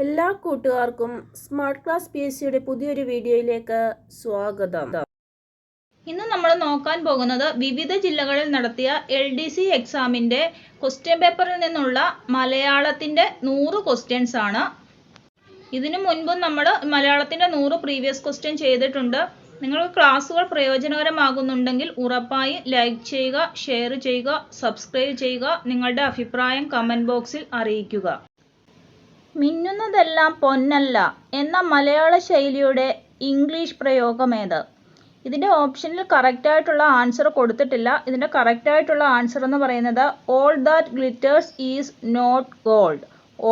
എല്ലാ കൂട്ടുകാർക്കും smart class PSCയുടെ പുതിയൊരു വീഡിയോയിലേക്ക് സ്വാഗതം. ഇന്ന് നമ്മൾ നോക്കാൻ പോകുന്നത് വിവിധ ജില്ലകളിൽ നടത്തിയ LDC എക്സാമിൻ്റെ ക്വസ്റ്റ്യൻ പേപ്പറിൽ നിന്നുള്ള മലയാളത്തിൻ്റെ 100 ക്വസ്റ്റ്യൻസ് ആണ്. ഇതിനു മുൻപും നമ്മൾ മലയാളത്തിൻ്റെ 100 പ്രീവിയസ് ക്വസ്റ്റ്യൻ ചെയ്തിട്ടുണ്ട്. നിങ്ങൾക്ക് ക്ലാസ്സുകൾ പ്രയോജനകരമാകുന്നുണ്ടെങ്കിൽ ഉറപ്പായി ലൈക്ക് ചെയ്യുക, ഷെയർ ചെയ്യുക, സബ്സ്ക്രൈബ് ചെയ്യുക. നിങ്ങളുടെ അഭിപ്രായം കമൻറ്റ് ബോക്സിൽ അറിയിക്കുക. മിന്നുന്നതെല്ലാം പൊന്നല്ല എന്ന മലയാള ശൈലിയുടെ ഇംഗ്ലീഷ് പ്രയോഗമേത്? ഇതിൻ്റെ ഓപ്ഷനിൽ കറക്റ്റായിട്ടുള്ള ആൻസർ കൊടുത്തിട്ടില്ല. ഇതിൻ്റെ കറക്റ്റായിട്ടുള്ള ആൻസർ എന്ന് പറയുന്നത് all that glitters is not gold.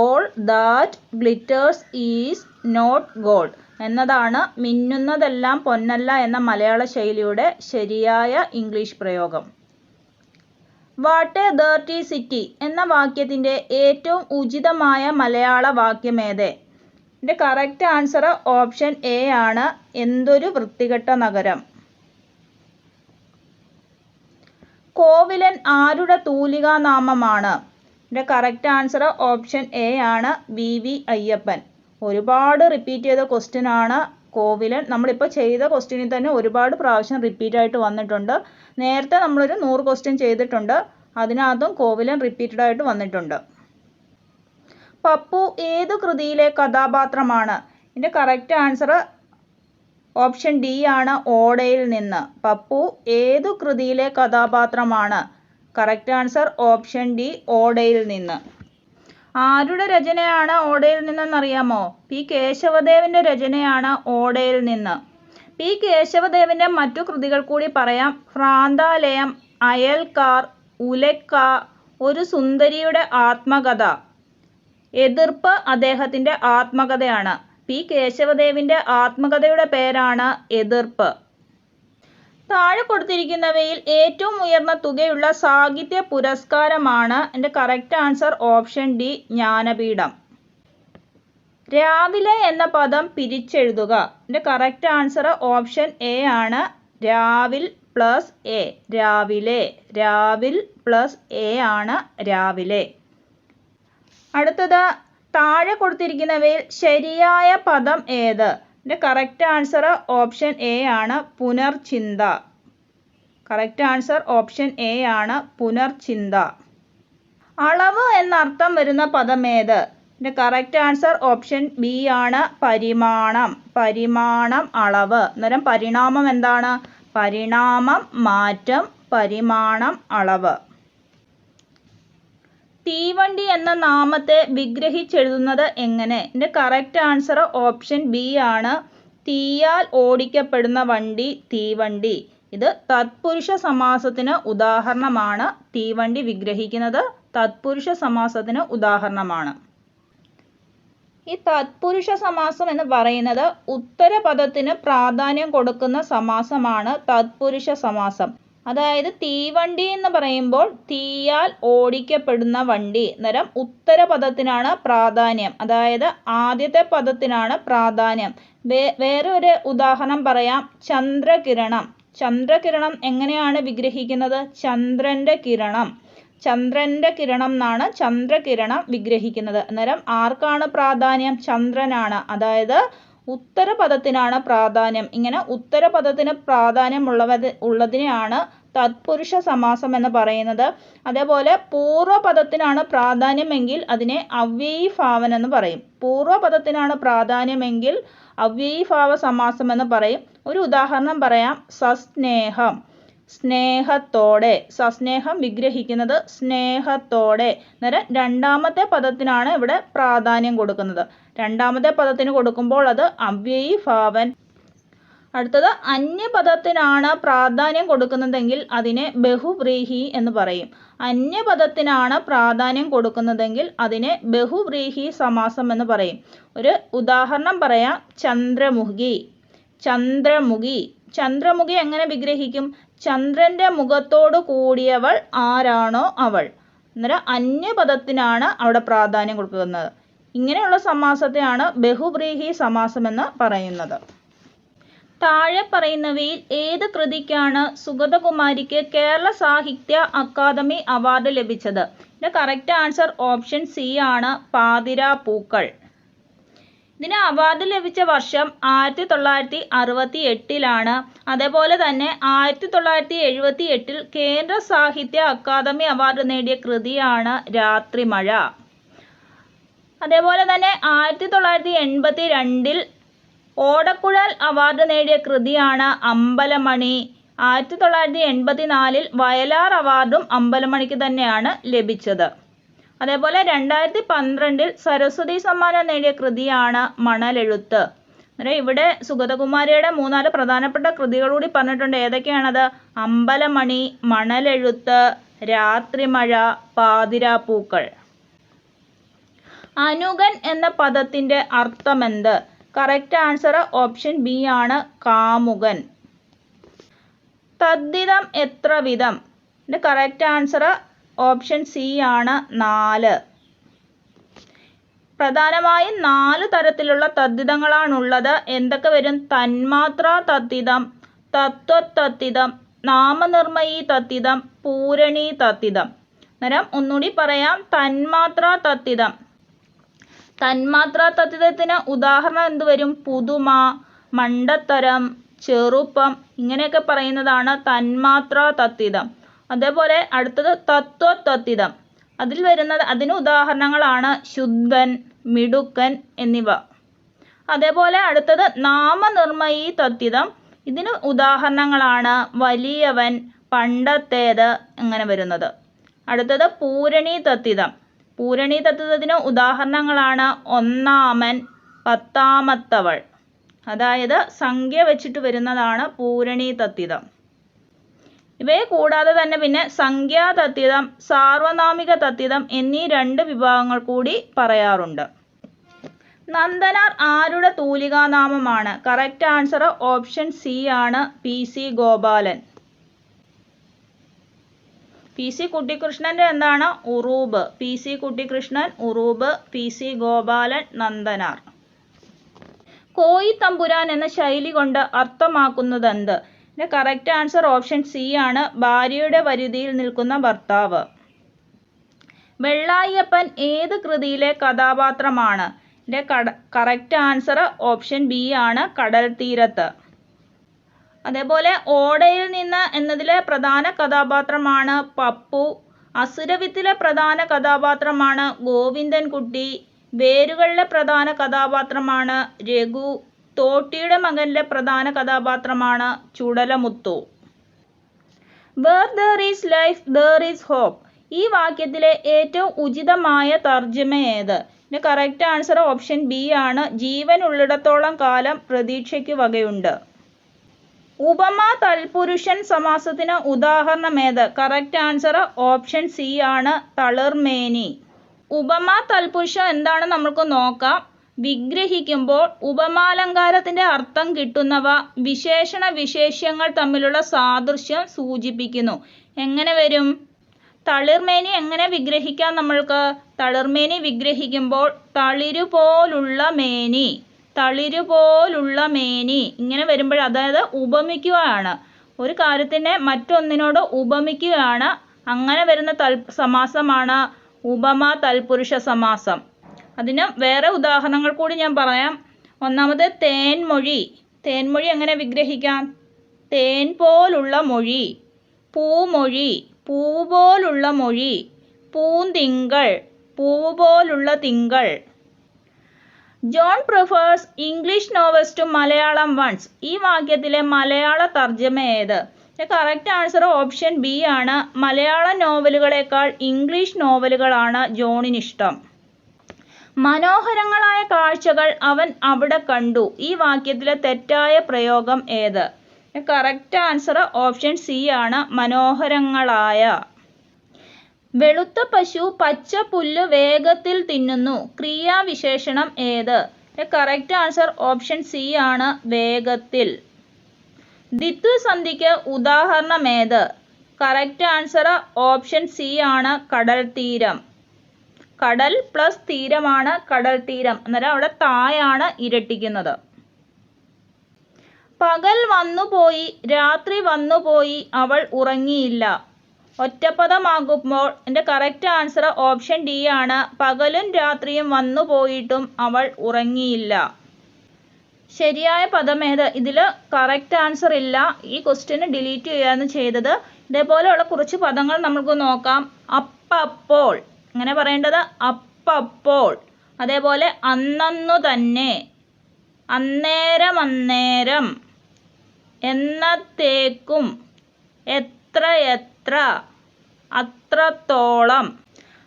All that glitters is not gold എന്നതാണ് മിന്നുന്നതെല്ലാം പൊന്നല്ല എന്ന മലയാള ശൈലിയുടെ ശരിയായ ഇംഗ്ലീഷ് പ്രയോഗം. വാട്ട് എ ഡേർട്ടി സിറ്റി എന്ന വാക്യത്തിൻ്റെ ഏറ്റവും ഉചിതമായ മലയാള വാക്യമേത്? ഇതിൻ്റെ കറക്റ്റ് ആൻസർ ഓപ്ഷൻ എ ആണ്, എന്തൊരു വൃത്തികെട്ട നഗരം. കോവിലൻ ആരുടെ തൂലികാനാമമാണ്? ഇതിൻ്റെ കറക്റ്റ് ആൻസർ ഓപ്ഷൻ എ ആണ്, VV അയ്യപ്പൻ. ഒരുപാട് റിപ്പീറ്റ് ചെയ്ത ക്വസ്റ്റ്യൻ ആണ് കോവിലൻ. നമ്മളിപ്പോൾ ചെയ്ത ക്വസ്റ്റ്യനിൽ തന്നെ ഒരുപാട് പ്രാവശ്യം റിപ്പീറ്റ് ആയിട്ട് വന്നിട്ടുണ്ട്. നേരത്തെ നമ്മളൊരു 100 ക്വസ്റ്റ്യൻ ചെയ്തിട്ടുണ്ട്, അതിനകത്തും കോവിലൻ റിപ്പീറ്റഡ് ആയിട്ട് വന്നിട്ടുണ്ട്. പപ്പു ഏതു കൃതിയിലെ കഥാപാത്രമാണ്? ഇതിൻ്റെ കറക്റ്റ് ആൻസർ ഓപ്ഷൻ ഡി ആണ്, ഓടയിൽ നിന്ന്. പപ്പു ഏതു കൃതിയിലെ കഥാപാത്രമാണ്? കറക്റ്റ് ആൻസർ ഓപ്ഷൻ ഡി, ഓടയിൽ നിന്ന്. ആരുടെ രചനയാണ് ഓടയിൽ നിന്നെന്നറിയാമോ? പി കേശവദേവൻ്റെ രചനയാണ് ഓടയിൽ നിന്ന്. പി കേശവദേവൻ്റെ മറ്റു കൃതികൾ കൂടി പറയാം. ഭ്രാന്താലയം, അയൽക്കാർ, ഉലക്ക, ഒരു സുന്ദരിയുടെ ആത്മകഥ. എതിർപ്പ് അദ്ദേഹത്തിൻ്റെ ആത്മകഥയാണ്. പി കേശവദേവിൻ്റെ ആത്മകഥയുടെ പേരാണ് എതിർപ്പ്. താഴെ കൊടുത്തിരിക്കുന്നവയിൽ ഏറ്റവും ഉയർന്ന തുകയുള്ള സാഹിത്യ പുരസ്കാരമാണ്? എൻ്റെ correct answer option D, Jnanpith. രാവിലെ എന്ന പദം പിരിച്ചെഴുതുക. എൻ്റെ കറക്റ്റ് ആൻസർ ഓപ്ഷൻ എ ആണ്, രാവിൽ പ്ലസ് എ. രാവിലെ, രാവിൽ പ്ലസ് എ ആണ് രാവിലെ. അടുത്തത്, താഴെ കൊടുത്തിരിക്കുന്നവയിൽ ശരിയായ പദം ഏത്? ഇതിൻ്റെ കറക്റ്റ് ആൻസർ ഓപ്ഷൻ എ ആണ്, പുനർചിന്ത. കറക്റ്റ് ആൻസർ ഓപ്ഷൻ എ ആണ്, പുനർചിന്ത. അളവ് എന്നർത്ഥം വരുന്ന പദം ഏത്? ഇതിൻ്റെ കറക്റ്റ് ആൻസർ ഓപ്ഷൻ ബി ആണ്, പരിമാണം. പരിമാണം, അളവ്. അന്നേരം പരിണാമം എന്താണ്? പരിണാമം, മാറ്റം. പരിമാണം, അളവ്. തീവണ്ടി എന്ന നാമത്തെ വിഗ്രഹിച്ചെഴുതുന്നത് എങ്ങനെ? ഇതിൻ്റെ കറക്റ്റ് ആൻസർ ഓപ്ഷൻ ബി ആണ്, തീയാൽ ഓടിക്കപ്പെടുന്ന വണ്ടി, തീവണ്ടി. ഇത് തത്പുരുഷ സമാസത്തിന് ഉദാഹരണമാണ്. തീവണ്ടി വിഗ്രഹിക്കുന്നത് തത്പുരുഷ സമാസത്തിന് ഉദാഹരണമാണ്. ഈ തത്പുരുഷ സമാസം എന്ന് പറയുന്നത് ഉത്തരപദത്തിന് പ്രാധാന്യം കൊടുക്കുന്ന സമാസമാണ് തത്പുരുഷ സമാസം. അതായത് തീവണ്ടി എന്ന് പറയുമ്പോൾ തീയാൽ ഓടിക്കപ്പെടുന്ന വണ്ടി. അന്നേരം ഉത്തരപദത്തിനാണ് പ്രാധാന്യം, അതായത് ആദ്യത്തെ പദത്തിനാണ് പ്രാധാന്യം. വേറെ ഒരു ഉദാഹരണം പറയാം, ചന്ദ്രകിരണം. ചന്ദ്രകിരണം എങ്ങനെയാണ് വിഗ്രഹിക്കുന്നത്? ചന്ദ്രൻ്റെ കിരണം. ചന്ദ്രൻ്റെ കിരണം എന്നാണ് ചന്ദ്രകിരണം വിഗ്രഹിക്കുന്നത്. അന്നേരം ആർക്കാണ് പ്രാധാന്യം? ചന്ദ്രനാണ്. അതായത് ഉത്തരപദത്തിനാണ് പ്രാധാന്യം. ഇങ്ങനെ ഉത്തരപദത്തിന് പ്രാധാന്യം ഉള്ളതിനെയാണ് തത്പുരുഷ സമാസം എന്ന് പറയുന്നത്. അതേപോലെ പൂർവ്വപദത്തിനാണ് പ്രാധാന്യമെങ്കിൽ അതിനെ അവ്യയീഭാവൻ എന്ന് പറയും. പൂർവ്വപദത്തിനാണ് പ്രാധാന്യമെങ്കിൽ അവ്യയീഭാവ സമാസം എന്ന് പറയും. ഒരു ഉദാഹരണം പറയാം, സസ്നേഹം. സ്നേഹത്തോടെ. സസ്നേഹം വിഗ്രഹിക്കുന്നത് സ്നേഹത്തോടെ. അന്നേരം രണ്ടാമത്തെ പദത്തിനാണ് ഇവിടെ പ്രാധാന്യം കൊടുക്കുന്നത്. രണ്ടാമത്തെ പദത്തിന് കൊടുക്കുമ്പോൾ അത് അവ്യയീഭാവൻ. അടുത്തത്, അന്യപദത്തിനാണ് പ്രാധാന്യം കൊടുക്കുന്നതെങ്കിൽ അതിനെ ബഹുവ്രീഹി എന്ന് പറയും. അന്യപദത്തിനാണ് പ്രാധാന്യം കൊടുക്കുന്നതെങ്കിൽ അതിനെ ബഹുവ്രീഹി സമാസം എന്ന് പറയും. ഒരു ഉദാഹരണം പറയാം, ചന്ദ്രമുഖി. ചന്ദ്രമുഖി. ചന്ദ്രമുഖി എങ്ങനെ വിഗ്രഹിക്കും? ചന്ദ്രൻ്റെ മുഖത്തോട് കൂടിയവൾ ആരാണോ അവൾ. അന്നേരം അന്യപദത്തിനാണ് അവിടെ പ്രാധാന്യം കൊടുക്കുന്നത്. ഇങ്ങനെയുള്ള സമാസത്തെയാണ് ബഹുവ്രീഹി സമാസം എന്ന് പറയുന്നത്. താഴെ പറയുന്നവയിൽ ഏത് കൃതിക്കാണ് സുഗതകുമാരിക്ക് കേരള സാഹിത്യ അക്കാദമി അവാർഡ് ലഭിച്ചത്? ഇതിൻ്റെ കറക്റ്റ് ആൻസർ ഓപ്ഷൻ സി ആണ്, പാതിരാപ്പൂക്കൾ. ഇതിന് അവാർഡ് ലഭിച്ച വർഷം 1968 അതേപോലെ തന്നെ 1978 കേന്ദ്ര സാഹിത്യ അക്കാദമി അവാർഡ് നേടിയ കൃതിയാണ് രാത്രിമഴ. അതേപോലെ തന്നെ 1982 ഓടക്കുഴൽ അവാർഡ് നേടിയ കൃതിയാണ് അമ്പലമണി. 1984 വയലാർ അവാർഡും അമ്പലമണിക്ക് തന്നെയാണ് ലഭിച്ചത്. അതേപോലെ 2012 സരസ്വതി സമ്മാനം നേടിയ കൃതിയാണ് മണലെഴുത്ത്. അന്നേരം ഇവിടെ സുഗതകുമാരിയുടെ 3-4 പ്രധാനപ്പെട്ട കൃതികൾ കൂടി പറഞ്ഞിട്ടുണ്ട്. ഏതൊക്കെയാണത്? അമ്പലമണി, മണലെഴുത്ത്, രാത്രിമഴ, പാതിരാപ്പൂക്കൾ. അനുകൻ എന്ന പദത്തിന്റെ അർത്ഥമെന്ത്? കറക്റ്റ് ആൻസർ ഓപ്ഷൻ ബി ആണ്, കാമുകൻ. തദ്ധിതം എത്ര വിധം? ഇതിന്റെ കറക്റ്റ് ആൻസർ ഓപ്ഷൻ സി ആണ്, 4. പ്രധാനമായും 4 തരത്തിലുള്ള തദ്ധിതങ്ങളാണുള്ളത്. എന്തൊക്കെ വരും? തന്മാത്രാ തദ്ധിതം, തത്വതദ്ധിതം, നാമനിർമ്മയി തദ്ധിതം, പൂരണി തദ്ധിതം. അന്നേരം ഒന്നുകൂടി പറയാം. തന്മാത്രാ തദ്ധിതം. തന്മാത്രാ തദ്ധിതത്തിന് ഉദാഹരണം എന്ത് വരും? പുതുമ, മണ്ടത്തരം, ചെറുപ്പം ഇങ്ങനെയൊക്കെ പറയുന്നതാണ് തന്മാത്രാ തദ്ധിതം. അതേപോലെ അടുത്തത് തത്വതദ്ധിതം. അതിന് ഉദാഹരണങ്ങളാണ് ശുദ്ധൻ, മിടുക്കൻ എന്നിവ. അതേപോലെ അടുത്തത് നാമനിർമ്മയി തദ്ധിതം. ഇതിന് ഉദാഹരണങ്ങളാണ് വലിയവൻ, പണ്ടത്തേത് അങ്ങനെ വരുന്നത്. അടുത്തത് പൂരണി തദ്ധിതം. പൂരണി തദ്ധിതത്തിന് ഉദാഹരണങ്ങളാണ് ഒന്നാമൻ, പത്താമത്തവൾ. അതായത് സംഖ്യ വെച്ചിട്ട് വരുന്നതാണ് പൂരണി തദ്ധിതം. ഇവയെ കൂടാതെ തന്നെ പിന്നെ സംഖ്യാതദ്ധിതം, സാർവനാമിക തദ്ധിതം എന്നീ 2 വിഭാഗങ്ങൾ കൂടി പറയാറുണ്ട്. നന്ദനാർ ആരുടെ തൂലികാനാമമാണ്? കറക്റ്റ് ആൻസർ ഓപ്ഷൻ സി ആണ്, PC ഗോപാലൻ. PC കുട്ടിക്കൃഷ്ണന്റെ എന്താണ്? ഉറൂബ്. PC Kuttikrishnan, Uroob, PC Gopalan, Nandanar. കോയി തമ്പുരാൻ എന്ന ശൈലി കൊണ്ട് അർത്ഥമാക്കുന്നതെന്ത്? ഇതിന്റെ കറക്റ്റ് ആൻസർ ഓപ്ഷൻ സി ആണ്, ഭാര്യയുടെ വരുതിയിൽ നിൽക്കുന്ന ഭർത്താവ്. വെള്ളായപ്പൻ ഏത് കൃതിയിലെ കഥാപാത്രമാണ്? ഇതിന്റെ കറക്റ്റ് ആൻസർ ഓപ്ഷൻ ബി ആണ്, കടൽ തീരത്ത്. അതേപോലെ ഓടയിൽ നിന്ന് എന്നതിലെ പ്രധാന കഥാപാത്രമാണ് പപ്പു. അസുരവിത്തിലെ പ്രധാന കഥാപാത്രമാണ് ഗോവിന്ദൻകുട്ടി. വേരുകളിലെ പ്രധാന കഥാപാത്രമാണ് രഘു. തോട്ടിയുടെ മകനിലെ പ്രധാന കഥാപാത്രമാണ് Chudalamuthu. Where there is life there is hope. ഈ വാക്യത്തിലെ ഏറ്റവും ഉചിതമായ തർജ്ജമ ഏത്? ഇതിന്റെ കറക്റ്റ് ആൻസർ ഓപ്ഷൻ ബി ആണ്, ജീവൻ ഉള്ളിടത്തോളം കാലം പ്രതീക്ഷയ്ക്ക് വകയുണ്ട്. ഉപമ തൽപുരുഷൻ സമാസത്തിന് ഉദാഹരണം ഏത്? കറക്റ്റ് ആൻസർ ഓപ്ഷൻ സി ആണ്, തളിർമേനി. ഉപമ തൽപുരുഷം എന്താണെന്ന് നമുക്ക് നോക്കാം. വിഗ്രഹിക്കുമ്പോൾ ഉപമാലങ്കാരത്തിന്റെ അർത്ഥം കിട്ടുന്നവ വിശേഷണ വിശേഷ്യങ്ങൾ തമ്മിലുള്ള സാദൃശ്യം സൂചിപ്പിക്കുന്നു. എങ്ങനെ വരും? തളിർമേനി എങ്ങനെ വിഗ്രഹിക്കാം നമ്മൾക്ക്? തളിർമേനി വിഗ്രഹിക്കുമ്പോൾ തളിരുപോലുള്ള മേനി, തളിരുപോലുള്ള മേനി ഇങ്ങനെ വരുമ്പോൾ അതായത് ഉപമിക്കുകയാണ്. ഒരു കാര്യത്തിനെ മറ്റൊന്നിനോട് ഉപമിക്കുകയാണ്. അങ്ങനെ വരുന്ന സമാസമാണ് ഉപമ തൽപുരുഷ സമാസം. അതിന് വേറെ ഉദാഹരണങ്ങൾ കൂടി ഞാൻ പറയാം. ഒന്നാമത് തേൻമൊഴി. തേൻമൊഴി എങ്ങനെ വിഗ്രഹിക്കാം? തേൻ പോലുള്ള മൊഴി. പൂമൊഴി, പൂവ് പോലുള്ള മൊഴി. പൂന്തിങ്കൾ, പൂവ് പോലുള്ള തിങ്കൾ. John prefers English novels to Malayalam ones. ഈ വാക്യത്തിലെ മലയാള തർജ്ജമ ഏത്? കറക്റ്റ് ആൻസർ ഓപ്ഷൻ ബി ആണ്, മലയാള നോവലുകളേക്കാൾ ഇംഗ്ലീഷ് നോവലുകളാണ് ജോണിനിഷ്ടം. മനോഹരങ്ങളായ കാഴ്ചകൾ അവൻ അവിടെ കണ്ടു. ഈ വാക്യത്തിലെ തെറ്റായ പ്രയോഗം ഏത്? കറക്റ്റ് ആൻസർ ഓപ്ഷൻ സി ആണ്, മനോഹരങ്ങളായ. വെളുത്ത പശു പച്ച പുല്ല് വേഗത്തിൽ തിന്നുന്നു. ക്രിയാവിശേഷണം ഏത്? കറക്റ്റ് ആൻസർ ഓപ്ഷൻ സി ആണ്, വേഗത്തിൽ. ദ്വിത്വസന്ധിക്ക് ഉദാഹരണം ഏത്? കറക്റ്റ് ആൻസർ ഓപ്ഷൻ സി ആണ്, കടൽ തീരം. കടൽ പ്ലസ് തീരമാണ് കടൽ തീരം. അന്നേരം അവിടെ തായാണ് ഇരട്ടിക്കുന്നത്. പകൽ വന്നുപോയി, രാത്രി വന്നുപോയി, അവൾ ഉറങ്ങിയില്ല. ഒറ്റപ്പദമാകുമ്പോൾ എൻ്റെ കറക്റ്റ് ആൻസർ ഓപ്ഷൻ ഡി ആണ്. പകലും രാത്രിയും വന്നു പോയിട്ടും അവൾ ഉറങ്ങിയില്ല. ശരിയായ പദം ഏത്? ഇതിൽ കറക്റ്റ് ആൻസർ ഇല്ല. ഈ ക്വസ്റ്റ്യന് ഡിലീറ്റ് ചെയ്യുകയാണ് ചെയ്തത്. ഇതേപോലെയുള്ള കുറച്ച് പദങ്ങൾ നമുക്ക് നോക്കാം. അപ്പപ്പോൾ, ഇങ്ങനെ പറയേണ്ടത് അപ്പപ്പോൾ. അതേപോലെ അന്നന്നു തന്നെ, അന്നേരം അന്നേരം, എന്നത്തേക്കും, എത്ര എത്ര, അത്രത്തോളം.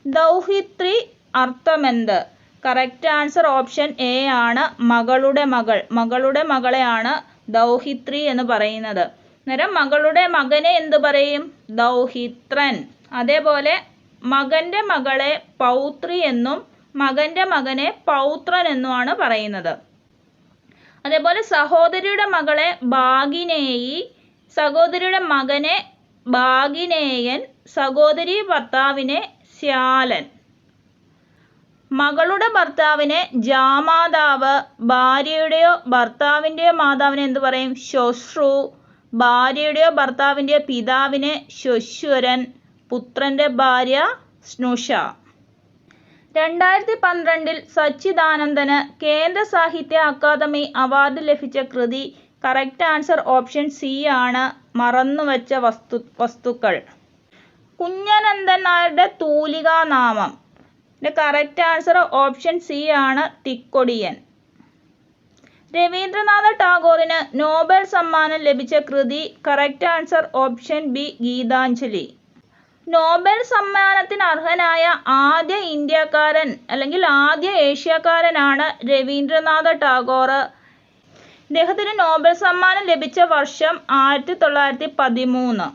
ദൗഹിത്രി അർത്ഥമെന്ത്? കറക്റ്റ് ആൻസർ ഓപ്ഷൻ എ ആണ്, മകളുടെ മകൾ. മകളുടെ മകളെയാണ് ദൗഹിത്രി എന്ന് പറയുന്നത്. അന്നേരം മകളുടെ മകനെ എന്ത് പറയും? ദൗഹിത്രൻ. അതേപോലെ മകൻ്റെ മകളെ പൗത്രി എന്നും മകൻ്റെ മകനെ പൗത്രൻ എന്നുമാണ് പറയുന്നത്. അതേപോലെ സഹോദരിയുടെ മകളെ ഭാഗിനേയി, സഹോദരിയുടെ മകനെ ഭാഗിനേയൻ, സഹോദരി ഭർത്താവിനെ ശ്യാലൻ. മകളുടെ ഭർത്താവിനെ ജാമാതാവ്, ഭാര്യയുടെയോ ഭർത്താവിൻ്റെയോ മാതാവിനെ എന്ത് പറയും? ശ്വശ്രു. ഭാര്യയുടെയോ ഭർത്താവിൻ്റെയോ പിതാവിനെ ശ്വശ്വരൻ. പുത്രൻ്റെ ഭാര്യ സ്നുഷ. 2012 സച്ചിദാനന്ദന് കേന്ദ്ര സാഹിത്യ അക്കാദമി അവാർഡ് ലഭിച്ച കൃതി. കറക്റ്റ് ആൻസർ ഓപ്ഷൻ സി ആണ്, മറന്നുവെച്ച വസ്തുക്കൾ. കുഞ്ഞനന്ദൻ നായരുടെ തൂലികാനാമം. കറക്റ്റ് ആൻസർ ഓപ്ഷൻ സി ആണ്, തിക്കൊടിയൻ. രവീന്ദ്രനാഥ ടാഗോറിന് നോബൽ സമ്മാനം ലഭിച്ച കൃതി. Correct answer option B, Gitanjali. Nobel സമ്മാനത്തിന് അർഹനായ ആദ്യ ഇന്ത്യക്കാരൻ അല്ലെങ്കിൽ ആദ്യ ഏഷ്യക്കാരനാണ് രവീന്ദ്രനാഥ ടാഗോർ. ഇദ്ദേഹത്തിന് നോബൽ സമ്മാനം ലഭിച്ച വർഷം 1913.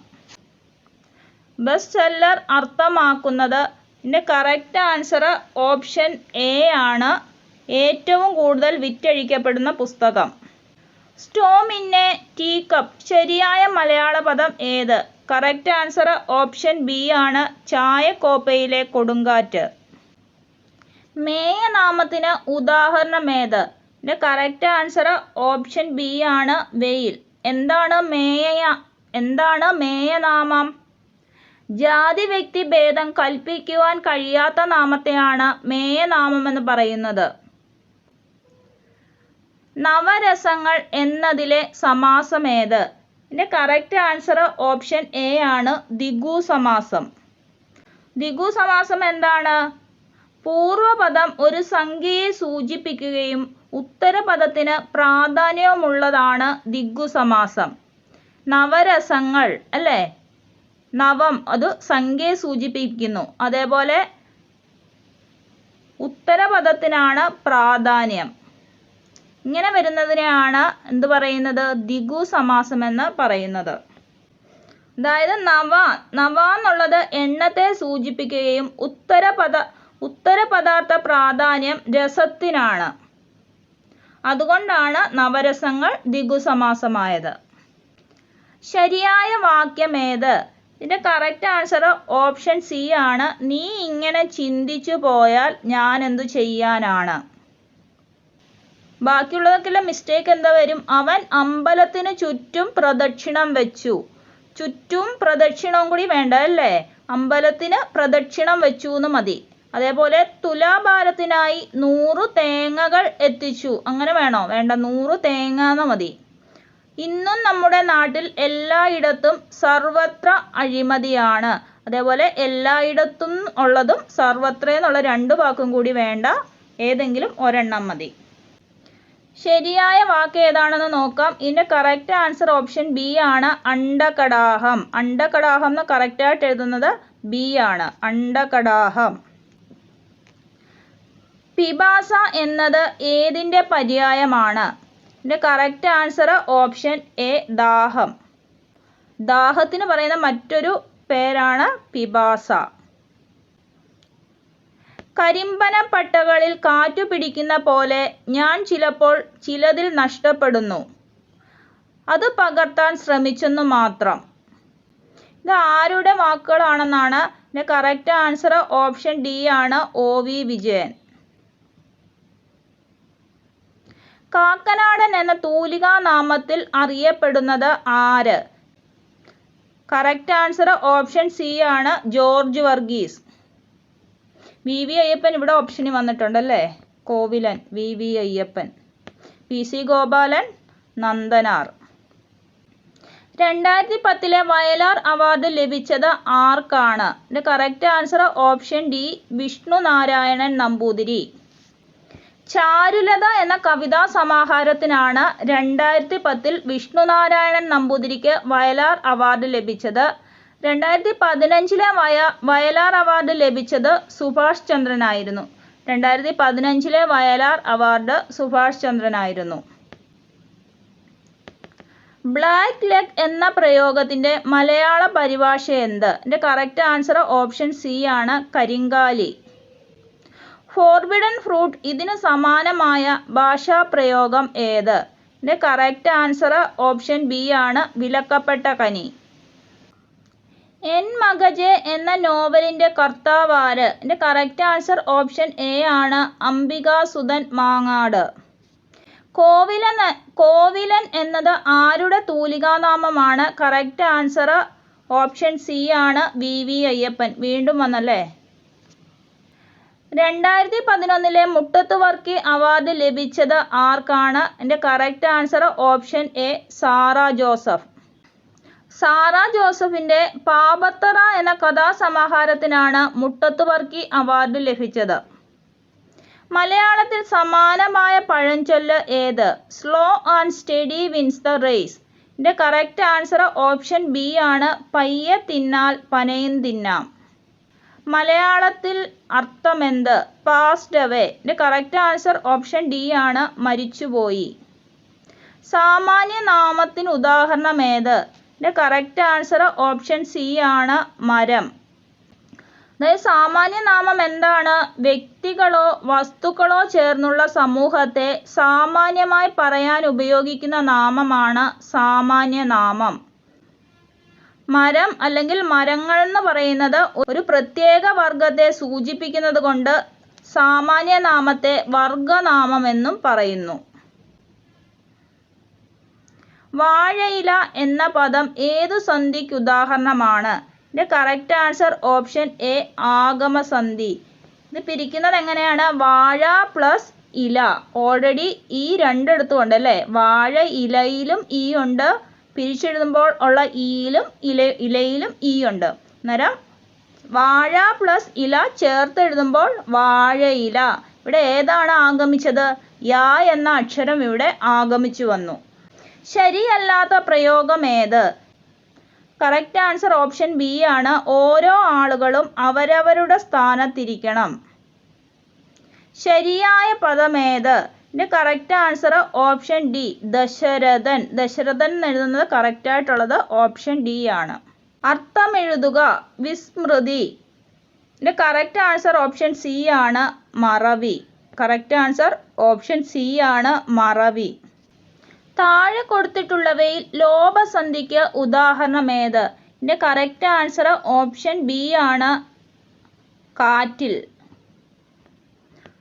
ബെസ്റ്റ് സെല്ലർ അർത്ഥമാക്കുന്നത്? ഇതിൻ്റെ കറക്റ്റ് ആൻസർ ഓപ്ഷൻ എ ആണ്, ഏറ്റവും കൂടുതൽ വിറ്റഴിക്കപ്പെടുന്ന പുസ്തകം. Storm in a tea cup. ശരിയായ മലയാള പദം ഏത്? കറക്റ്റ് ആൻസർ ഓപ്ഷൻ ബി ആണ്, ചായക്കോപ്പയിലെ കൊടുങ്കാറ്റ്. മേയനാമത്തിന് ഉദാഹരണം ഏത്? ഇതിൻ്റെ കറക്റ്റ് ആൻസർ ഓപ്ഷൻ ബി ആണ്, വെയിൽ. എന്താണ് മേയനാമം? ജാതി വ്യക്തി ഭേദം കൽപ്പിക്കുവാൻ കഴിയാത്ത നാമത്തെയാണ് മേയനാമം എന്ന് പറയുന്നത്. നവരസങ്ങൾ എന്നതിലെ സമാസം ഏത്? ഇതിൻ്റെ കറക്റ്റ് ആൻസർ ഓപ്ഷൻ എ ആണ്, ദ്വിഗു സമാസം. ദ്വിഗു സമാസം എന്താണ്? പൂർവപദം ഒരു സംഖ്യയെ സൂചിപ്പിക്കുകയും ഉത്തരപദത്തിന് പ്രാധാന്യവുമുള്ളതാണ് ദ്വിഗു സമാസം. നവരസങ്ങൾ അല്ലേ? നവം അത് സംഖ്യയെ സൂചിപ്പിക്കുന്നു. അതേപോലെ ഉത്തരപദത്തിനാണ് പ്രാധാന്യം. ഇങ്ങനെ വരുന്നതിനെയാണ് എന്ത് പറയുന്നത്? ദ്വിഗു സമാസം എന്ന് പറയുന്നത്. അതായത് നവ എന്നുള്ളത് എണ്ണത്തെ സൂചിപ്പിക്കുകയും ഉത്തരപദാർത്ഥ പ്രാധാന്യം രസത്തിനാണ്. അതുകൊണ്ടാണ് നവരസങ്ങൾ ദ്വിഗു സമാസമായത്. ശരിയായ വാക്യം ഏത്? ഇതിൻ്റെ കറക്റ്റ് ആൻസർ ഓപ്ഷൻ സി ആണ്, നീ ഇങ്ങനെ ചിന്തിച്ചു പോയാൽ ഞാൻ എന്തു ചെയ്യാനാണ്. ബാക്കിയുള്ളതൊക്കെയുള്ള മിസ്റ്റേക്ക് എന്താ വരും? അവൻ അമ്പലത്തിന് ചുറ്റും പ്രദക്ഷിണം വെച്ചു. ചുറ്റും പ്രദക്ഷിണവും കൂടി വേണ്ട അല്ലേ? അമ്പലത്തിന് പ്രദക്ഷിണം വെച്ചു എന്ന് മതി. അതേപോലെ തുലാഭാരത്തിനായി 100 തേങ്ങകൾ എത്തിച്ചു. അങ്ങനെ വേണോ? വേണ്ട, 100 തേങ്ങ എന്ന് മതി. ഇന്നും നമ്മുടെ നാട്ടിൽ എല്ലായിടത്തും സർവത്ര അഴിമതിയാണ്. അതേപോലെ എല്ലായിടത്തും ഉള്ളതും സർവത്ര എന്നുള്ള 2 വാക്കും കൂടി വേണ്ട, ഏതെങ്കിലും ഒരെണ്ണം മതി. ശരിയായ വാക്ക് ഏതാണെന്ന് നോക്കാം. ഇതിൻ്റെ കറക്റ്റ് ആൻസർ ഓപ്ഷൻ ബി ആണ്, അണ്ഡകടാഹം. അണ്ഡകടാഹം എന്ന് കറക്റ്റായിട്ട് എഴുതുന്നത് ബി ആണ്, അണ്ഡകടാഹം. പിപാസ എന്നത് ഏതിൻ്റെ പര്യായമാണ്? ഇതിൻ്റെ കറക്റ്റ് ആൻസർ ഓപ്ഷൻ എ, ദാഹം. ദാഹത്തിന് പറയുന്ന മറ്റൊരു പേരാണ് പിപാസ. കരിമ്പനപ്പട്ടകളിൽ കാറ്റു പിടിക്കുന്ന പോലെ ഞാൻ ചിലപ്പോൾ ചിലതിൽ നഷ്ടപ്പെടുന്നു. അത് പകർത്താൻ ശ്രമിച്ചെന്നു മാത്രം. ഇത് ആരുടെ വാക്കുകളാണെന്നാണ്? ഇതിൻ്റെ കറക്റ്റ് ആൻസർ ഓപ്ഷൻ ഡി ആണ്, OV വിജയൻ. കാക്കനാടൻ എന്ന തൂലികാനാമത്തിൽ അറിയപ്പെടുന്നത് ആര്? കറക്റ്റ് ആൻസർ ഓപ്ഷൻ സി ആണ്, ജോർജ് വർഗീസ്. വി അയ്യപ്പൻ ഇവിടെ ഓപ്ഷനിൽ വന്നിട്ടുണ്ടല്ലേ. Kovilan, V Ayyappan. PC Gopalan, Nandanar. 2010 Vayalar award ലഭിച്ചത് ആർക്കാണ്? ഇതിന്റെ correct answer option D, Vishnu Narayanan Namboothiri. Charulatha എന്ന കവിതാ സമാഹാരത്തിനാണ് 2010 വിഷ്ണു നാരായണൻ നമ്പൂതിരിക്ക് വയലാർ അവാർഡ് ലഭിച്ചത്. 2015 വയലാർ അവാർഡ് ലഭിച്ചത് സുഭാഷ് ചന്ദ്രനായിരുന്നു. 2015 വയലാർ അവാർഡ് സുഭാഷ് ചന്ദ്രനായിരുന്നു. ബ്ലാക്ക് ലെഗ് എന്ന പ്രയോഗത്തിന്റെ മലയാള പരിഭാഷ എന്ത്? ഇതിന്റെ കറക്റ്റ് ആൻസർ ഓപ്ഷൻ സി ആണ്, കരിങ്കാലി. ഫോർബിഡൻ ഫ്രൂട്ട് ഇതിന് സമാനമായ ഭാഷാപ്രയോഗം ഏത്? ഇതിന്റെ കറക്റ്റ് ആൻസർ ഓപ്ഷൻ ബി ആണ്, വിലക്കപ്പെട്ട കനി. എൻ മഗജെ എന്ന നോവലിന്റെ കർത്താവ് ആര്? ഇതിന്റെ കറക്റ്റ് ആൻസർ ഓപ്ഷൻ എ ആണ്, അംബികാസുധൻ മാങ്ങാട്. കോവിലൻ എന്നത് ആരുടെ തൂലികാനാമമാണ്? കറക്റ്റ് ആൻസർ ഓപ്ഷൻ സി ആണ്, വി അയ്യപ്പൻ. വീണ്ടും വന്നല്ലേ. 2011 മുട്ടത്ത് വർക്കി അവാർഡ് ലഭിച്ചത് ആർക്കാണ്? ഇതിന്റെ correct answer option A, Sara Joseph. Sara ജോസഫിന്റെ പാപത്തറ എന്ന കഥാസമാഹാരത്തിനാണ് മുട്ടത്ത് വർക്കി അവാർഡ് ലഭിച്ചത്. മലയാളത്തിൽ സമാനമായ പഴഞ്ചൊല്ല് ഏത്? Slow and steady wins the race. ഇതിന്റെ കറക്റ്റ് ആൻസർ ഓപ്ഷൻ ബി ആണ്, പയ്യെ തിന്നാൽ പനയും തിന്നാം. മലയാളത്തിൽ അർത്ഥമെന്ത്? Passed away. ഇതിന്റെ കറക്റ്റ് ആൻസർ ഓപ്ഷൻ ഡി ആണ്, മരിച്ചുപോയി. സാമാന്യനാമത്തിന് ഉദാഹരണം ഏത്? ഇതിന്റെ കറക്റ്റ് ആൻസർ ഓപ്ഷൻ സി ആണ്, മരം. അതായത് സാമാന്യനാമം എന്താണ്? വ്യക്തികളോ വസ്തുക്കളോ ചേർന്നുള്ള സമൂഹത്തെ സാമാന്യമായി പറയാൻ ഉപയോഗിക്കുന്ന നാമമാണ് സാമാന്യനാമം. മരം അല്ലെങ്കിൽ മരങ്ങൾ എന്ന് പറയുന്നത് ഒരു പ്രത്യേക വർഗത്തെ സൂചിപ്പിക്കുന്നത് കൊണ്ട് സാമാന്യനാമത്തെ വർഗനാമം എന്നും പറയുന്നു. വാഴയില എന്ന പദം ഏതു സന്ധിക്ക് ഉദാഹരണമാണ്? ഇതിന്റെ കറക്റ്റ് ആൻസർ ഓപ്ഷൻ എ, ആഗമസന്ധി. ഇത് പിരിക്കുന്നത് എങ്ങനെയാണ്? വാഴ പ്ലസ് ഇല. ഓൾറെഡി ഈ രണ്ടെടുത്തുകൊണ്ട് അല്ലേ, വാഴ ഇലയിലും ഈ ഉണ്ട്, പിരിച്ചെഴുതുമ്പോൾ ഉള്ള ഈയിലും ഇലയിലും ഈ ഉണ്ട്. അന്നേരം വാഴ പ്ലസ് ഇല ചേർത്ത് എഴുതുമ്പോൾ വാഴയില. ഇവിടെ ഏതാണ് ആഗമിച്ചത്? യാ എന്ന അക്ഷരം ഇവിടെ ആഗമിച്ചു വന്നു. ശരിയല്ലാത്ത പ്രയോഗം ഏത്? കറക്റ്റ് ആൻസർ ഓപ്ഷൻ ബി ആണ്, ഓരോ ആളുകളും അവരവരുടെ സ്ഥാനത്തിരിക്കണം. ശരിയായ പദം ഏത്? ഇതിന്റെ correct answer option D, Dasharathan. Dasharathan എന്ന് എഴുതുന്നത് കറക്റ്റ് ആയിട്ടുള്ളത് ഓപ്ഷൻ ഡി ആണ്. അർത്ഥം എഴുതുക. വിസ്മൃതി. ഇതിന്റെ കറക്റ്റ് ആൻസർ ഓപ്ഷൻ സി ആണ്, മറവി. കറക്റ്റ് ആൻസർ ഓപ്ഷൻ സി ആണ്, മറവി. താഴെ കൊടുത്തിട്ടുള്ളവയിൽ ലോപസന്ധിക്ക് ഉദാഹരണം ഏത്? ഇതിന്റെ കറക്റ്റ് ആൻസർ ഓപ്ഷൻ ബി ആണ്, കാറ്റിൽ.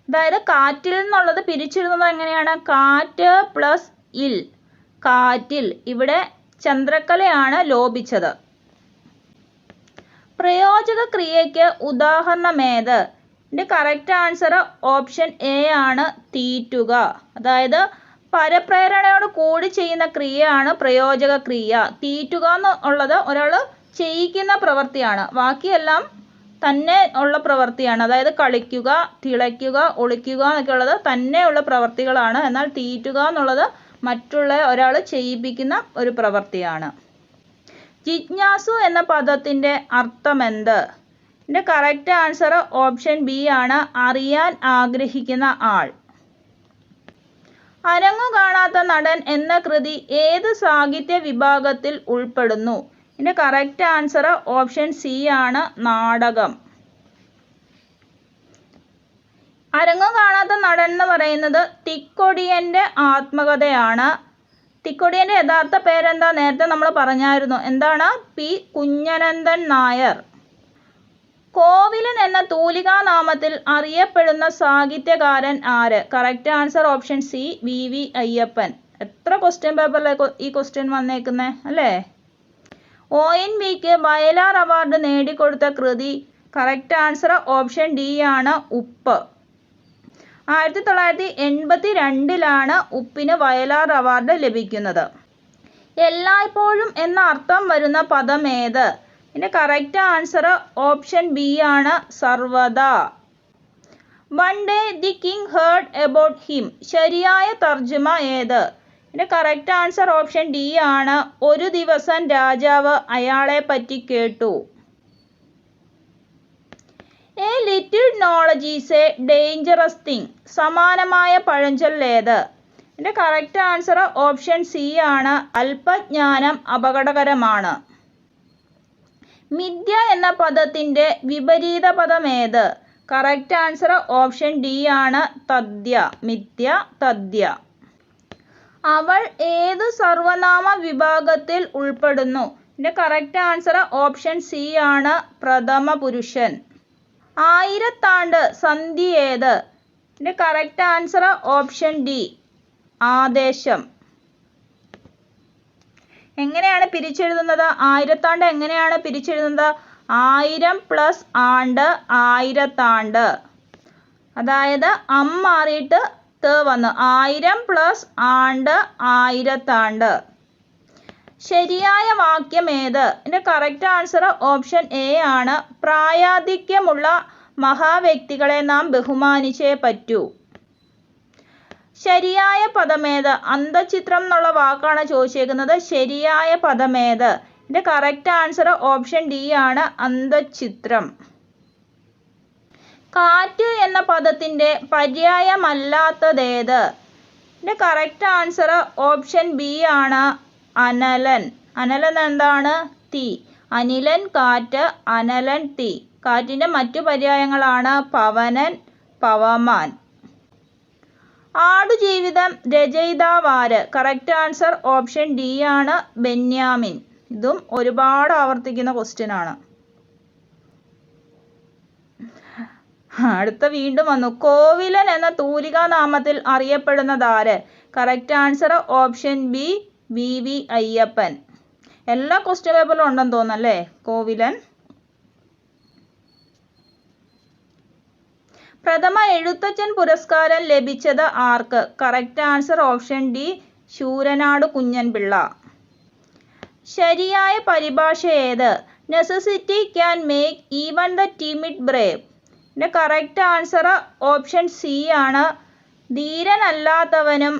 അതായത് കാറ്റിൽ എന്നുള്ളത് പിരിച്ചെഴുതുന്നത് എങ്ങനെയാണ്? കാറ്റ് പ്ലസ് ഇൽ, കാറ്റിൽ. ഇവിടെ ചന്ദ്രക്കലയാണ് ലോപിച്ചത്. പ്രയോജക ക്രിയയ്ക്ക് ഉദാഹരണം ഏത്? ഇതിന്റെ കറക്റ്റ് ആൻസർ ഓപ്ഷൻ എ ആണ്, തീറ്റുക. അതായത് പരപ്രേരണയോട് കൂടി ചെയ്യുന്ന ക്രിയയാണ് പ്രയോജക ക്രിയ. തീറ്റുക എന്നുള്ളത് ഒരാൾ ചെയ്യിക്കുന്ന പ്രവൃത്തിയാണ്, ബാക്കിയെല്ലാം തന്നെ ഉള്ള പ്രവൃത്തിയാണ്. അതായത് കളിക്കുക, തിളയ്ക്കുക, ഒളിക്കുക എന്നൊക്കെ ഉള്ളത് തന്നെയുള്ള പ്രവൃത്തികളാണ്. എന്നാൽ തീറ്റുക എന്നുള്ളത് മറ്റുള്ള ഒരാൾ ചെയ്യിപ്പിക്കുന്ന ഒരു പ്രവൃത്തിയാണ്. ജിജ്ഞാസു എന്ന പദത്തിന്റെ അർത്ഥം എന്ത്? ഇതിന്റെ കറക്റ്റ് ആൻസർ ഓപ്ഷൻ ബി ആണ്, അറിയാൻ ആഗ്രഹിക്കുന്ന ആൾ. അരങ്ങു കാണാത്ത നടൻ എന്ന കൃതി ഏത് സാഹിത്യ വിഭാഗത്തിൽ ഉൾപ്പെടുന്നു? ഇതിന്റെ കറക്റ്റ് ആൻസർ ഓപ്ഷൻ സി ആണ്, നാടകം. അരങ്ങു കാണാത്ത നടൻ എന്ന് പറയുന്നത് തിക്കൊടിയന്റെ ആത്മകഥയാണ്. തിക്കൊടിയന്റെ യഥാർത്ഥ പേരെന്താ? നേരത്തെ നമ്മൾ പറഞ്ഞായിരുന്നു. എന്താണ്? പി കുഞ്ഞനന്ദൻ നായർ. കോവിലൻ എന്ന തൂലികാനാമത്തിൽ അറിയപ്പെടുന്ന സാഹിത്യകാരൻ ആര്? Correct answer option C, V Ayyappan. എത്ര ക്വസ്റ്റ്യൻ പേപ്പറിലേക്ക് ഈ ക്വസ്റ്റ്യൻ വന്നേക്കുന്നേ അല്ലേ? ONVക്ക് വയലാർ അവാർഡ് നേടിക്കൊടുത്ത കൃതി. കറക്റ്റ് ആൻസർ ഓപ്ഷൻ ഡി ആണ് ഉപ്പ്. 1982 ഉപ്പിന് വയലാർ അവാർഡ് ലഭിക്കുന്നത്. എല്ലായ്പ്പോഴും എന്ന അർത്ഥം വരുന്ന പദം ഏത്? ഇതിന്റെ കറക്റ്റ് ആൻസർ ഓപ്ഷൻ ബി ആണ് സർവദാ. One day the king heard about him. ശരിയായ തർജ്ജമ ഏത്? ഇതിന്റെ കറക്റ്റ് ആൻസർ ഓപ്ഷൻ ഡി ആണ് ഒരു ദിവസം രാജാവ് അയാളെ പറ്റി കേട്ടു. A little knowledge is A dangerous thing. സമാനമായ പഴഞ്ചൊല്ല് ഏത്? ഇതിന്റെ കറക്റ്റ് ആൻസർ ഓപ്ഷൻ സി ആണ് അല്പജ്ഞാനം അപകടകരമാണ്. മിഥ്യ എന്ന പദത്തിന്റെ വിപരീത പദം ഏത്? കറക്റ്റ് ആൻസർ ഓപ്ഷൻ ഡി ആണ് തഥ്യ. മിഥ്യ, തഥ്യ. അവൾ ഏത് സർവനാമ വിഭാഗത്തിൽ ഉൾപ്പെടുന്നു? ഇതിന്റെ കറക്റ്റ് ആൻസർ ഓപ്ഷൻ സി ആണ് പ്രഥമ പുരുഷൻ. ആയിരത്താണ്ട് സന്ധി ഏത്? ഇതിന്റെ കറക്റ്റ് ആൻസർ ഓപ്ഷൻ ഡി ആദേശം. എങ്ങനെയാണ് പിരിച്ചെഴുതുന്നത്? ആയിരത്താണ്ട് എങ്ങനെയാണ് പിരിച്ചെഴുതുന്നത്? 1000 പ്ലസ് ആണ്ട് ആയിരത്താണ്ട്. അതായത് മാറിയിട്ട് ത വന്നു. 1000 പ്ലസ് ആണ്ട് ആയിരത്താണ്ട്. ശരിയായ വാക്യം ഏത്? ഇതിന്റെ കറക്റ്റ് ആൻസർ ഓപ്ഷൻ എ ആണ് പ്രായാധിക്യമുള്ള മഹാവ്യക്തികളെ നാം ബഹുമാനിച്ചേ പറ്റൂ. ശരിയായ പദമേത്? അന്തഃഛിദ്രം എന്നുള്ള വാക്കാണ് ചോദിച്ചേക്കുന്നത്. ശരിയായ പദമേത്? ഇതിന്റെ കറക്റ്റ് ആൻസർ ഓപ്ഷൻ ഡി ആണ് അന്തഃഛിദ്രം. കാറ്റ് എന്ന പദത്തിന്റെ പര്യായമല്ലാത്തതേത്? ഇതിന്റെ കറക്റ്റ് ആൻസർ ഓപ്ഷൻ ബി ആണ് അനലൻ. അനലൻ എന്താണ്? തീ. അനിലൻ കാറ്റ്, അനലൻ തീ. കാറ്റിന്റെ മറ്റു പര്യായങ്ങളാണ് പവനൻ, പവമാൻ. ആടുജീവിതം രചയിതാവാര്? കറക്റ്റ് ആൻസർ ഓപ്ഷൻ ഡി ആണ് ബെന്യാമിൻ. ഇതും ഒരുപാട് ആവർത്തിക്കുന്ന ക്വസ്റ്റ്യൻ ആണ്. അടുത്ത വീണ്ടും വന്നു. കോവിലൻ എന്ന തൂലികാനാമത്തിൽ അറിയപ്പെടുന്നതാര്? Correct answer option B V Ayyappan. എല്ലാ ക്വസ്റ്റ്യൻ പേപ്പറിലും ഉണ്ടെന്ന് തോന്നല്ലേ കോവിലൻ. പ്രഥമ എഴുത്തച്ഛൻ പുരസ്കാരം ലഭിച്ചത് ആർക്ക്? Correct answer option D Sooranad Kunjanpillai. ശരിയായ പരിഭാഷ ഏത്? Necessity can make even the timid brave. ഇതിന്റെ കറക്റ്റ് ആൻസർ ഓപ്ഷൻ സി ആണ് ധീരനല്ലാത്തവനും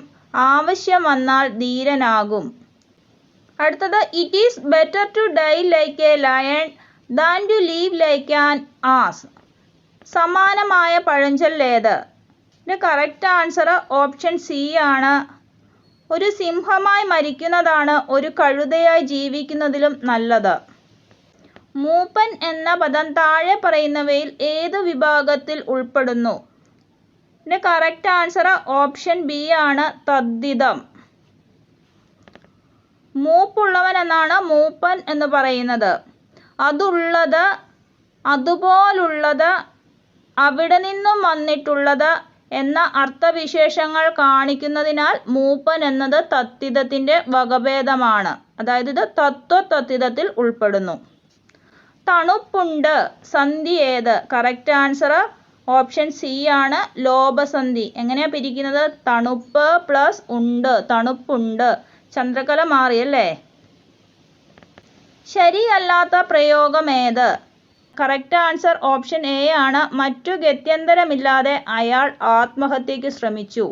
ആവശ്യം വന്നാൽ ധീരനാകും. അടുത്തത് it is better to die like a lion than to live like an ass. സമാനമായ പഴഞ്ചൊല്ല് ഏത്? ഇതിന്റെ കറക്റ്റ് ആൻസർ ഓപ്ഷൻ സി ആണ് ഒരു സിംഹമായി മരിക്കുന്നതാണ് ഒരു കഴുതയായി ജീവിക്കുന്നതിലും നല്ലത്. മൂപ്പൻ എന്ന പദം താഴെ പറയുന്നവയിൽ ഏത് വിഭാഗത്തിൽ ഉൾപ്പെടുന്നു? ഇതിന്റെ കറക്റ്റ് ആൻസർ ഓപ്ഷൻ ബി ആണ് തദ്ധിതം. മൂപ്പുള്ളവൻ എന്നാണ് മൂപ്പൻ എന്ന് പറയുന്നത്. അതുള്ളത്, അതുപോലുള്ളത്, അവിടെ നിന്നും വന്നിട്ടുള്ളത് എന്ന അർത്ഥവിശേഷങ്ങൾ കാണിക്കുന്നതിനാൽ മൂപ്പൻ എന്നത് തദ്ധിതത്തിന്റെ വകഭേദമാണ്. അതായത് ഇത് തത്വതദ്ധിതത്തിൽ ഉൾപ്പെടുന്നു. തണുപ്പുണ്ട് സന്ധി ഏത്? കറക്റ്റ് ആൻസർ ഓപ്ഷൻ സി ആണ് ലോഭസന്ധി. എങ്ങനെയാ പിരിക്കുന്നത്? തണുപ്പ് പ്ലസ് ഉണ്ട്, തണുപ്പുണ്ട്. ചന്ദ്രകല മാറിയല്ലേ. ശരിയല്ലാത്ത പ്രയോഗം ഏത്? കറക്റ്റ് ആൻസർ ഓപ്ഷൻ എ ആണ് മറ്റു ഗത്യന്തരമില്ലാതെ അയാൾ ആത്മഹത്യക്ക് ശ്രമിച്ചു.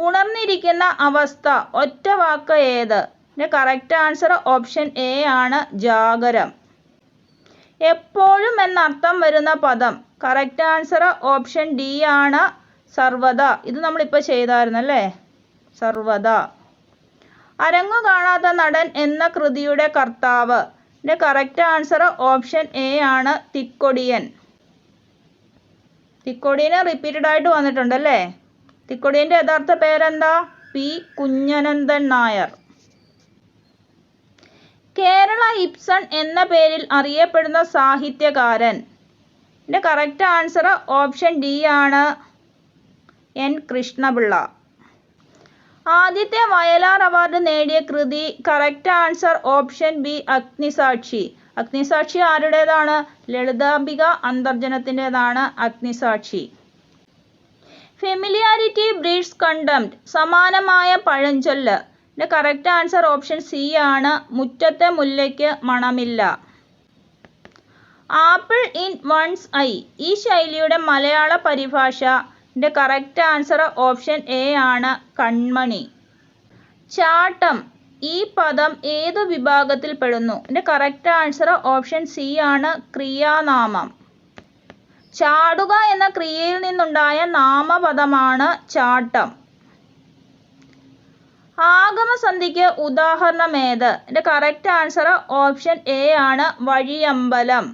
ഉണർന്നിരിക്കുന്ന അവസ്ഥ ഒറ്റ വാക്ക് ഏത്? കറക്റ്റ് ആൻസർ ഓപ്ഷൻ എ ആണ് ജാഗരം. എപ്പോഴും എന്നർത്ഥം വരുന്ന പദം? കറക്റ്റ് ആൻസർ ഓപ്ഷൻ ഡി ആണ് സർവദാ. ഇത് നമ്മളിപ്പോൾ ചെയ്തായിരുന്നല്ലേ, സർവദാ. അരങ്ങു കാണാത്ത നടൻ എന്ന കൃതിയുടെ കർത്താവ്? കറക്റ്റ് ആൻസർ ഓപ്ഷൻ എ ആണ് തിക്കൊടിയൻ. തിക്കൊടിയന് റിപ്പീറ്റഡ് ആയിട്ട് വന്നിട്ടുണ്ടല്ലേ. തിക്കൊടിയന്റെ യഥാർത്ഥ പേരെന്താ? പി കുഞ്ഞനന്ദൻ നായർ. കേരള ഇബ്സൺ എന്ന പേരിൽ അറിയപ്പെടുന്ന സാഹിത്യകാരൻ? കറക്റ്റ് ആൻസർ ഓപ്ഷൻ ഡി ആണ് എൻ കൃഷ്ണപിള്ള. ആദ്യത്തെ വയലാർ അവാർഡ് നേടിയ കൃതി. Correct answer option B Agnisakshi. Agnisakshi ആരുടേതാണ്? ലളിതാംബിക അന്തർജനത്തിൻ്റെതാണ് അഗ്നിസാക്ഷി. Familiarity breeds contempt. സമാനമായ പഴഞ്ചൊല്ല്. ഇതിൻ്റെ കറക്റ്റ് ആൻസർ ഓപ്ഷൻ സി ആണ്. മുറ്റത്തെ മുല്ലയ്ക്ക് മണമില്ല. Apple in one's eye. ഈ ശൈലിയുടെ മലയാള പരിഭാഷ. ഇതിൻ്റെ കറക്റ്റ് ആൻസർ ഓപ്ഷൻ എ ആണ്. കൺമണി. ചാട്ടം. ഈ പദം ഏതു വിഭാഗത്തിൽ പെടുന്നു? ഇതിൻ്റെ കറക്റ്റ് ആൻസർ ഓപ്ഷൻ സി ആണ്. ക്രിയാനാമം. ചാടുക എന്ന ക്രിയയിൽ നിന്നുണ്ടായ നാമപദമാണ് ചാട്ടം. ആഗമസന്ധിക്ക് ഉദാഹരണമേത്? ഇതിൻ്റെ കറക്റ്റ് ആൻസർ ഓപ്ഷൻ എ ആണ്. വഴിയമ്പലം.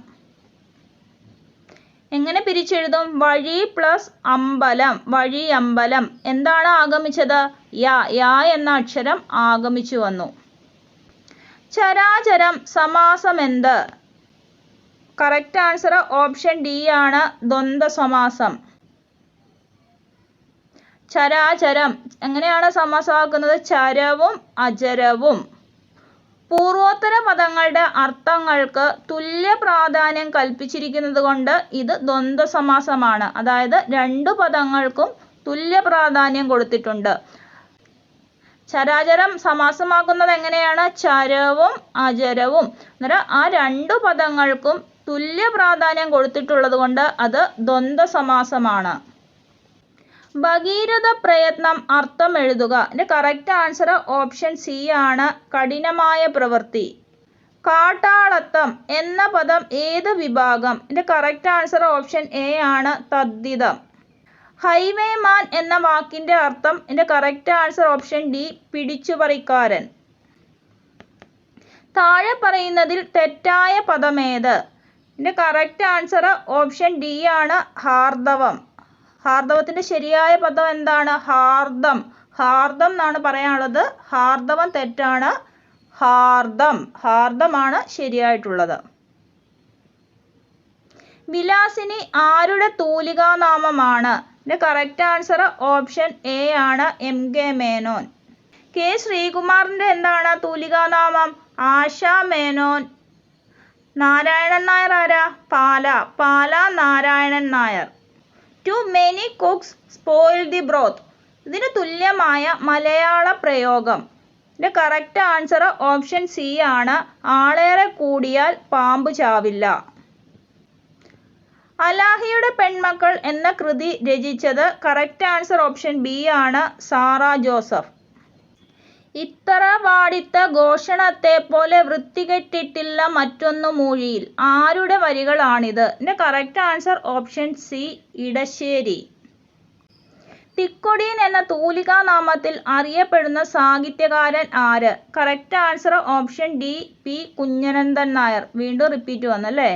എങ്ങനെ പിരിച്ചെഴുതും? വഴി പ്ലസ് അമ്പലം. വഴിയമ്പലം. എന്താണ് ആഗമിച്ചത്? യാ എന്ന അക്ഷരം ആഗമിച്ചു വന്നു. ചരാചരം സമാസമെന്ത്? കറക്റ്റ് ആൻസർ ഓപ്ഷൻ ഡി ആണ്. ദ്വന്ദ്വ സമാസം. ചരാചരം എങ്ങനെയാണ് സമാസമാക്കുന്നത്? ചരവും അചരവും. പൂർവോത്തര പദങ്ങളുടെ അർത്ഥങ്ങൾക്ക് തുല്യ പ്രാധാന്യം കൽപ്പിച്ചിരിക്കുന്നത് കൊണ്ട് ഇത് ദ്വന്ദ്വ സമാസമാണ്. അതായത് രണ്ടു പദങ്ങൾക്കും തുല്യ പ്രാധാന്യം കൊടുത്തിട്ടുണ്ട്. ചരാചരം സമാസമാക്കുന്നത് എങ്ങനെയാണ്? ചരവും അചരവും. അന്നേരം ആ രണ്ടു പദങ്ങൾക്കും തുല്യ പ്രാധാന്യം കൊടുത്തിട്ടുള്ളത് കൊണ്ട് അത് ദ്വന്ദ്വ സമാസമാണ്. ഭഗീരഥ പ്രയത്നം. അർത്ഥം എഴുതുക. ഇതിൻ്റെ കറക്റ്റ് ആൻസർ ഓപ്ഷൻ സി ആണ്. കഠിനമായ പ്രവൃത്തി. കാട്ടാളത്തം എന്ന പദം ഏത് വിഭാഗം? ഇതിൻ്റെ കറക്റ്റ് ആൻസർ ഓപ്ഷൻ എ ആണ്. തദ്ധിതം. ഹൈവേമാൻ എന്ന വാക്കിൻ്റെ അർത്ഥം. ഇതിൻ്റെ കറക്റ്റ് ആൻസർ ഓപ്ഷൻ ഡി. പിടിച്ചുപറിക്കാരൻ. താഴെ പറയുന്നതിൽ തെറ്റായ പദമേത്? ഇതിൻ്റെ കറക്റ്റ് ആൻസർ ഓപ്ഷൻ ഡി ആണ്. ഹാർദവം. ഹാർദവത്തിൻ്റെ ശരിയായ പദം എന്താണ്? ഹാർദം. ഹാർദം എന്നാണ് പറയാനുള്ളത്. ഹാർദവം തെറ്റാണ്. ഹാർദമാണ് ശരിയായിട്ടുള്ളത്. വിലാസിനി ആരുടെ തൂലികാനാമമാണ്? ഇതിൻ്റെ കറക്റ്റ് ആൻസർ ഓപ്ഷൻ എ ആണ്. M K Menon. കെ ശ്രീകുമാറിൻ്റെ എന്താണ് തൂലികാനാമം? ആശാ മേനോൻ. നാരായണൻ നായർ ആരാ? Pala Narayanan Nair. Too many cooks spoil the broth. ഇതിന് തുല്യമായ മലയാള പ്രയോഗം. ഇതിൻ്റെ കറക്റ്റ് ആൻസർ ഓപ്ഷൻ സി ആണ്. ആളേറെ കൂടിയാൽ പാമ്പ് ചാവില്ല. അലാഹിയുടെ പെൺമക്കൾ എന്ന കൃതി രചിച്ചത്. കറക്റ്റ് ആൻസർ ഓപ്ഷൻ ബി ആണ്. സാറ ജോസഫ്. ഇത്തറവാടിത്ത ഘോഷണത്തെ പോലെ വൃത്തികെട്ടിട്ടില്ല മറ്റൊന്നു മൂഴിയിൽ. ആരുടെ വരികളാണിത്? ഇതിൻ്റെ correct answer option C. Edasseri. Thikkodiyan എന്ന തൂലികാനാമത്തിൽ അറിയപ്പെടുന്ന സാഹിത്യകാരൻ ആര്? Correct answer option D. P Kunjanandan Nair. വീണ്ടും റിപ്പീറ്റ് വന്നല്ലേ.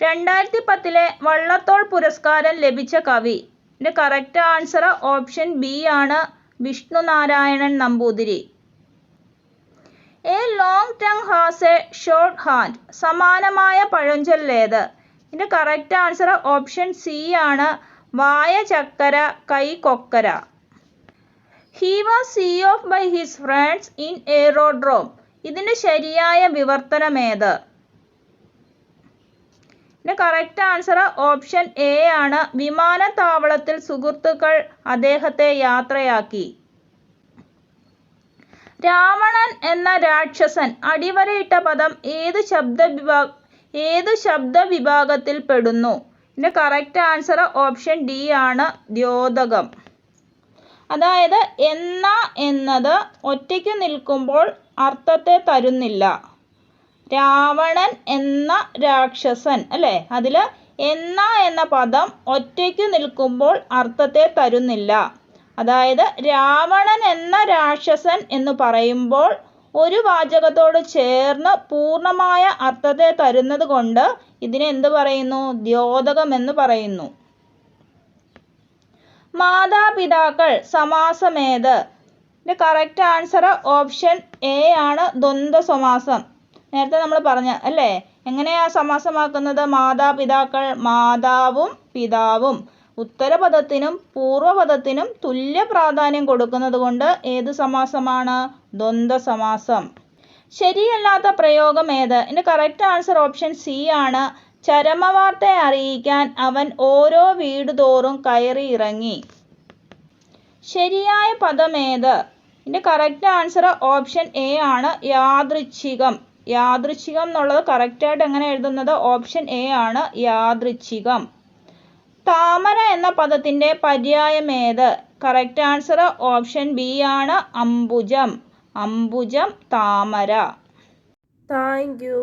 2010 വള്ളത്തോൾ പുരസ്കാരം ലഭിച്ച കവി. ഇതിൻ്റെ കറക്റ്റ് ആൻസർ ഓപ്ഷൻ ബി ആണ്. Vishnunarayanan Namboothiri. A long tongue has A short hand. സമാനമായ പഴഞ്ചൊല്ലേത്? ഇതിൻ്റെ കറക്റ്റ് ആൻസർ ഓപ്ഷൻ സി ആണ്. വായ ചക്കര കൈ കൊക്കര. He was see off by his friends in aerodrome. ഇതിൻ്റെ ശരിയായ വിവർത്തനമേത്? ഇതിൻ്റെ കറക്റ്റ് ആൻസർ ഓപ്ഷൻ എ ആണ്. വിമാനത്താവളത്തിൽ സുഹൃത്തുക്കൾ അദ്ദേഹത്തെ യാത്രയാക്കി. രാവണൻ എന്ന രാക്ഷസൻ അടിവരയിട്ട പദം ഏത് ശബ്ദ വിഭാഗത്തിൽ പെടുന്നു? ഇതിൻ്റെ കറക്റ്റ് ആൻസർ ഓപ്ഷൻ ഡി ആണ്. ദ്യോതകം. അതായത് എന്നത് ഒറ്റയ്ക്ക് നിൽക്കുമ്പോൾ അർത്ഥത്തെ തരുന്നില്ല. രാവണൻ എന്ന രാക്ഷസൻ അല്ലേ, അതിൽ എന്ന പദം ഒറ്റയ്ക്ക് നിൽക്കുമ്പോൾ അർത്ഥത്തെ തരുന്നില്ല. അതായത് രാവണൻ എന്ന രാക്ഷസൻ എന്ന് പറയുമ്പോൾ ഒരു വാചകത്തോട് ചേർന്ന് പൂർണ്ണമായ അർത്ഥത്തെ തരുന്നത് കൊണ്ട് ഇതിനെ എന്ത് പറയുന്നു? ദ്യോതകം എന്ന് പറയുന്നു. മാതാപിതാക്കൾ സമാസമേത്? ഇതിൻ്റെ കറക്റ്റ് ആൻസർ ഓപ്ഷൻ എ ആണ്. ദ്വന്ദ്വ സമാസം. നേരത്തെ നമ്മൾ പറഞ്ഞ അല്ലേ, എങ്ങനെയാ സമാസമാക്കുന്നത്? മാതാപിതാക്കൾ മാതാവും പിതാവും. ഉത്തരപദത്തിനും പൂർവപദത്തിനും തുല്യ പ്രാധാന്യം കൊടുക്കുന്നത് കൊണ്ട് ഏത് സമാസമാണ്? ദ്വന്ദ്വ സമാസം. ശരിയല്ലാത്ത പ്രയോഗം ഏത്? ഇതിൻ്റെ കറക്റ്റ് ആൻസർ ഓപ്ഷൻ സി ആണ്. ചരമവാർത്ത അറിയിക്കാൻ അവൻ ഓരോ വീട് തോറും കയറി ഇറങ്ങി. ശരിയായ പദം ഏത്? ഇതിൻ്റെ കറക്റ്റ് ആൻസർ ഓപ്ഷൻ എ ആണ്, യാദൃച്ഛികം. യാദൃച്ഛികം എന്നുള്ളത് കറക്റ്റായിട്ട് എങ്ങനെ എഴുതുന്നത്? ഓപ്ഷൻ എ ആണ്, യാദൃച്ഛികം. താമര എന്ന പദത്തിൻ്റെ പര്യായം ഏത്? കറക്റ്റ് ആൻസർ ഓപ്ഷൻ ബി ആണ്, അംബുജം. അംബുജം താമര. Thank you.